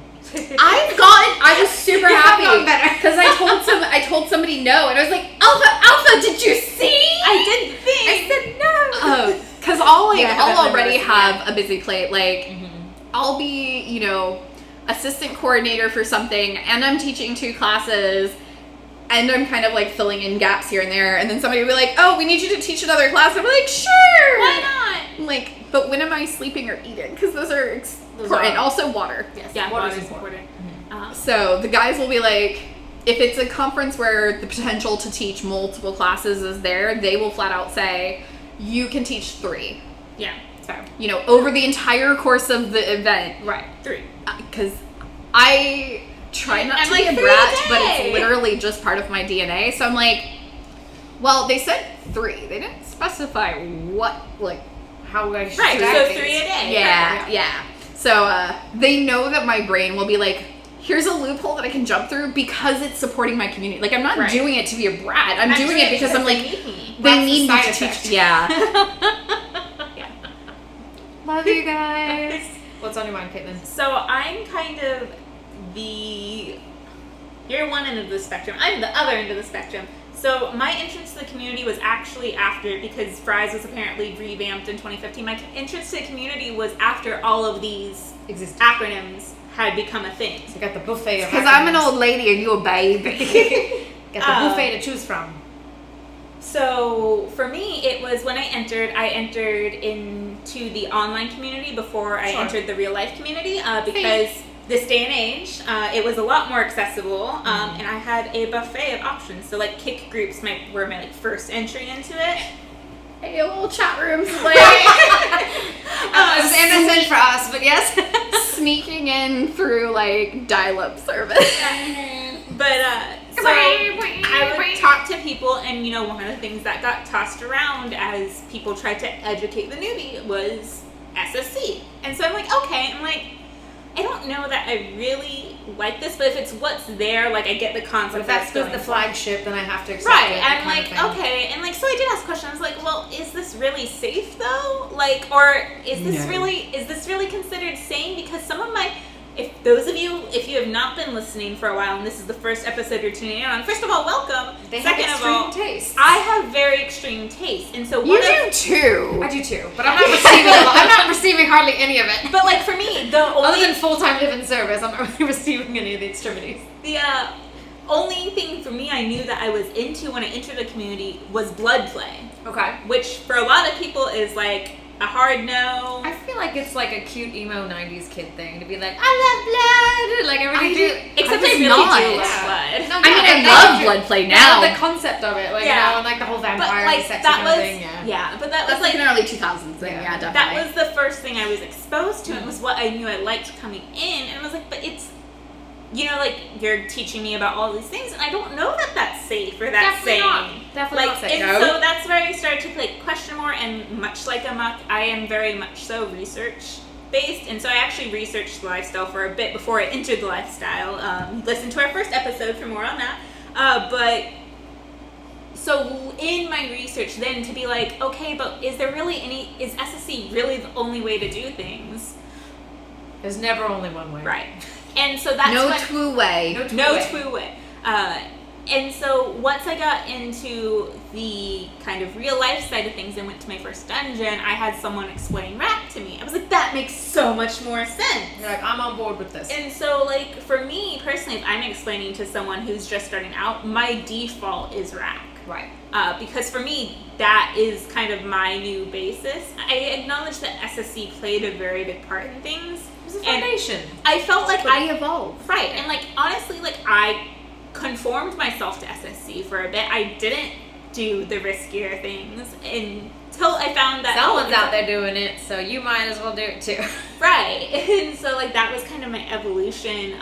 Speaker 1: I was super happy
Speaker 2: gotten better.
Speaker 1: because I told somebody no, and I was like, Alpha, did you see?
Speaker 3: I didn't think.
Speaker 1: I said no. Because I'll already have a busy plate. Like, I'll be, you know, assistant coordinator for something, and I'm teaching 2 classes, and I'm kind of like filling in gaps here and there, and then somebody will be like, oh, we need you to teach another class. I'm like, sure.
Speaker 3: Why not?
Speaker 1: I'm like, but when am I sleeping or eating? Because those are important. Also water.
Speaker 3: Yes,
Speaker 2: Yeah,
Speaker 3: water
Speaker 2: water's
Speaker 3: is important.
Speaker 1: So the guys will be like, if it's a conference where the potential to teach multiple classes is there, they will flat out say, you can teach 3.
Speaker 3: Yeah, fair.
Speaker 1: You know, over the entire course of the event.
Speaker 3: Right, 3.
Speaker 1: Because I try not to be a
Speaker 3: 3
Speaker 1: brat,
Speaker 3: a
Speaker 1: but
Speaker 3: day.
Speaker 1: it's literally just part of my DNA. So I'm like, well, they said 3. They didn't specify what, like,
Speaker 2: How I should
Speaker 3: Right,
Speaker 2: do
Speaker 3: so
Speaker 2: things.
Speaker 3: 3 a day.
Speaker 1: yeah. So they know that my brain will be like, here's a loophole that I can jump through because it's supporting my community. Like, I'm not doing it to be a brat. I'm doing it because I'm like, they need me to teach. Yeah. Love you guys.
Speaker 2: What's on your mind, Kaitlyn?
Speaker 3: So I'm kind of you're one end of the spectrum. I'm the other end of the spectrum. So my entrance to the community was actually after, because Fry's was apparently revamped in 2015. My entrance to the community was after all of these acronyms had become a thing.
Speaker 2: So you got the buffet of
Speaker 1: Because I'm an old lady and you a baby.
Speaker 2: Got the buffet to choose from.
Speaker 3: So for me, it was when I entered into the online community before I entered the real life community, because this day and age, it was a lot more accessible, and I had a buffet of options. So like Kink groups were my like first entry into it.
Speaker 1: Hey, little chat rooms, like
Speaker 2: It was innocent for us, but yes.
Speaker 1: sneaking in through like dial-up service.
Speaker 3: But so I would talk to people, and you know, one of the things that got tossed around as people tried to educate the newbie was SSC. And so I'm like, okay, I don't know that I really like this, but if it's what's there, like I get the concept.
Speaker 2: If that's the flagship, then I have to accept
Speaker 3: right,
Speaker 2: it.
Speaker 3: I'm like, okay, and like, so I did ask questions. I was like, well, is this really safe though? Like, or is this really considered sane? Because some of my, if you have not been listening for a while, and this is the first episode you're tuning in on, first of all, welcome. Second of all,
Speaker 2: taste.
Speaker 3: I have very extreme taste, and so
Speaker 1: You do too.
Speaker 2: I do too, but I'm not receiving. I'm not receiving hardly any of it.
Speaker 3: But like for me, the
Speaker 2: Other
Speaker 3: only
Speaker 2: than full-time live-in service, I'm not really receiving any of the extremities.
Speaker 3: the only thing for me I knew that I was into when I entered the community was blood play,
Speaker 2: Okay.
Speaker 3: which for a lot of people is like a hard no.
Speaker 2: I feel like it's like a cute emo 90s kid thing to be like, I love blood! Like, I really do.
Speaker 3: Except
Speaker 1: I
Speaker 3: I really
Speaker 1: not.
Speaker 3: do love blood.
Speaker 2: No,
Speaker 1: I mean,
Speaker 2: yeah,
Speaker 1: I love blood play now.
Speaker 2: The concept of it, like, you know, and like the whole
Speaker 3: But
Speaker 2: vampire
Speaker 3: like
Speaker 2: sex
Speaker 3: that
Speaker 2: kind of
Speaker 3: was
Speaker 2: thing,
Speaker 3: but that
Speaker 1: That's
Speaker 3: was
Speaker 1: like
Speaker 3: like
Speaker 1: an early 2000s thing, yeah, definitely.
Speaker 3: that was the first thing I was exposed to. It was what I knew I liked coming in, and I was like, but it's, you know, like you're teaching me about all these things, and I don't know that that's safe or that's
Speaker 2: Definitely
Speaker 3: sane.
Speaker 2: not. Definitely
Speaker 3: Like,
Speaker 2: not safe.
Speaker 3: and
Speaker 2: No.
Speaker 3: so that's where I started to like question more. And much like aemok, I am very much so research based, and so I actually researched the lifestyle for a bit before I entered the lifestyle. Listen to our first episode for more on that. But so in my research, then to be like, okay, but is SSC really the only way to do things?
Speaker 2: There's never only one way.
Speaker 3: Right. And so that's
Speaker 1: no
Speaker 3: what,
Speaker 1: two way.
Speaker 3: no two way. And so once I got into the kind of real life side of things and went to my first dungeon, I had someone explain rack to me. I was like, that makes so much more sense.
Speaker 2: You're like, I'm on board with this.
Speaker 3: And so, like, for me personally, if I'm explaining to someone who's just starting out, my default is rack.
Speaker 2: Right.
Speaker 3: Because for me, that is kind of my new basis. I acknowledge that SSC played a very big part in things.
Speaker 2: It was a foundation.
Speaker 3: I felt like
Speaker 1: I evolved.
Speaker 3: Right, and like honestly, like I conformed myself to SSC for a bit. I didn't do the riskier things until I found that
Speaker 2: Someone's out there doing it, so you might as well do it too.
Speaker 3: Right, and so like that was kind of my evolution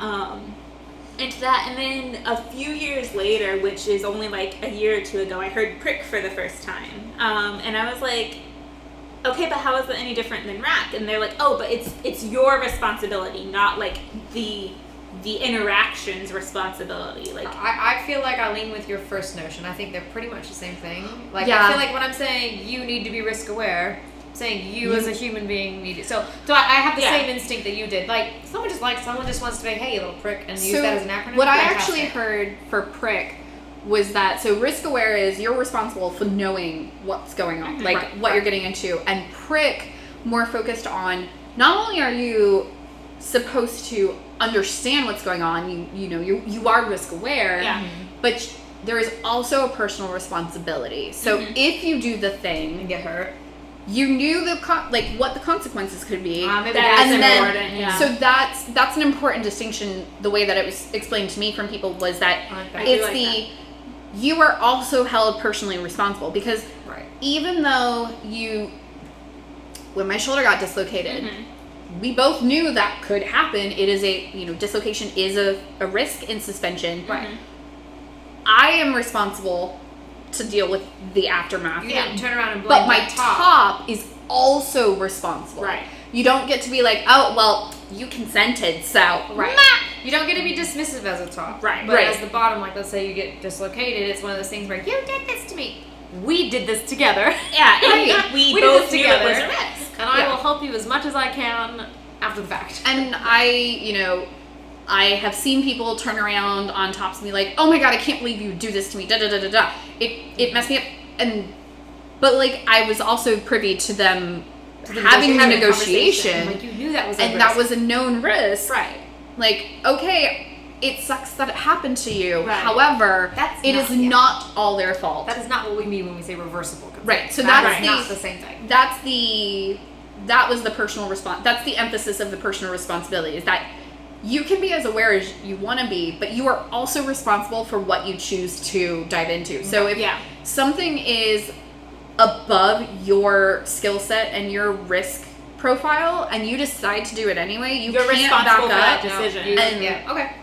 Speaker 3: into that. And then a few years later, which is only like a year or two ago, I heard prick for the first time, and I was like, okay, but how is it any different than rack? And they're like, oh, but it's your responsibility, not like the interaction's responsibility. Like
Speaker 2: I feel like I lean with your first notion. I think they're pretty much the same thing. Like
Speaker 1: Yeah.
Speaker 2: I feel like when I'm saying you need to be risk aware, I'm saying you as a human being need it. So I have the same instinct that you did. Like someone just wants to say, hey, you little prick, and use that as an acronym.
Speaker 1: What I
Speaker 2: Fantastic.
Speaker 1: actually heard for prick was that, so risk aware is you're responsible for knowing what's going on, like what you're getting into, and prick more focused on not only are you supposed to understand what's going on, you are risk aware, but there is also a personal responsibility. So if you do the thing
Speaker 2: and get hurt,
Speaker 1: you knew what the consequences could be,
Speaker 2: maybe
Speaker 3: that's
Speaker 1: and then
Speaker 3: important. Yeah.
Speaker 1: so that's an important distinction. The way that it was explained to me from people was that you are also held personally responsible, because even though when my shoulder got dislocated, we both knew that could happen. It is dislocation is a risk in suspension.
Speaker 3: Right.
Speaker 1: I am responsible to deal with the aftermath.
Speaker 2: you didn't turn around and blame
Speaker 1: But my top is also responsible.
Speaker 3: Right.
Speaker 1: You don't get to be like, oh, well, you consented, so.
Speaker 2: Right. You don't get to be dismissive as a top.
Speaker 3: Right.
Speaker 2: But as the bottom, like let's say you get dislocated, it's one of those things where you did this to me. We did this together.
Speaker 3: Yeah, and we
Speaker 2: did
Speaker 3: both
Speaker 2: this
Speaker 3: knew
Speaker 2: together.
Speaker 3: it was a risk.
Speaker 2: And I will help you as much as I can after the fact.
Speaker 1: And I have seen people turn around on tops and be like, oh my god, I can't believe you do this to me, da da da da da. It messed me up. But like, I was also privy to them having the negotiation.
Speaker 2: Like you knew that was a
Speaker 1: and
Speaker 2: risk.
Speaker 1: that was a known risk.
Speaker 3: Right.
Speaker 1: Like, okay, it sucks that it happened to you.
Speaker 3: Right.
Speaker 1: However, it is not all their fault.
Speaker 2: That is not what we mean when we say reversible consent.
Speaker 1: Right. So
Speaker 2: that's not the same thing.
Speaker 1: That was the personal response. That's the emphasis of the personal responsibility, is that you can be as aware as you want to be, but you are also responsible for what you choose to dive into. So if something is above your skill set and your risk profile and you decide to do it anyway, you're can't
Speaker 3: responsible
Speaker 1: back
Speaker 3: for that
Speaker 1: up.
Speaker 3: decision.
Speaker 2: Okay.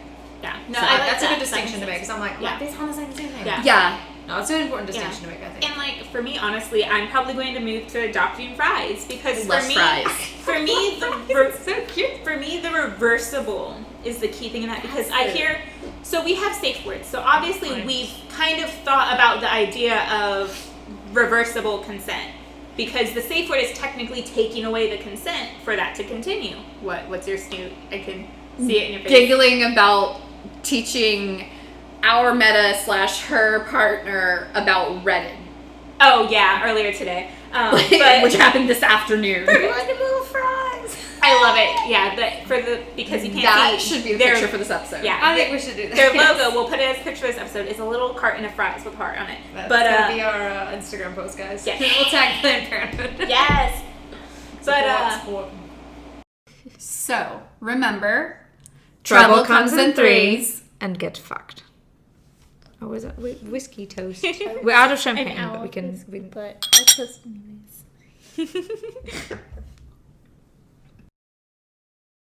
Speaker 3: Yeah. No,
Speaker 2: So
Speaker 3: I like
Speaker 2: that's a
Speaker 3: that.
Speaker 2: good distinction to make, because I'm like, they sound the same thing.
Speaker 3: Yeah.
Speaker 2: No, it's an important distinction to make, I think.
Speaker 3: And like for me, honestly, I'm probably going to move to adopting fries, because
Speaker 1: Less fries.
Speaker 3: for me, so cute. For me, the reversible is the key thing in that, because I hear. So we have safe words. So obviously, we've kind of thought about the idea of reversible consent, because the safe word is technically taking away the consent for that to continue. What's your snoot? I can see it in your face.
Speaker 1: Giggling about teaching our meta / her partner about Reddit.
Speaker 3: Oh yeah, earlier today. But
Speaker 1: Which happened this afternoon.
Speaker 3: to move fries. I love it. Yeah, because you can't
Speaker 1: That
Speaker 3: see
Speaker 1: should be the
Speaker 3: their-
Speaker 1: picture for this episode.
Speaker 3: Yeah,
Speaker 2: I think we should do that.
Speaker 3: their logo. We'll put it as a picture of this episode. Is a little carton of fries with heart on it.
Speaker 2: That's
Speaker 3: but
Speaker 2: gonna be our Instagram post, guys.
Speaker 3: Yeah.
Speaker 2: We'll tag Planned Parenthood.
Speaker 3: yes. But
Speaker 2: Support.
Speaker 1: So, remember,
Speaker 2: Trouble comes in threes. And get fucked. Oh, was that whiskey toast? We're out of champagne, but we can.
Speaker 3: But I toast anyways.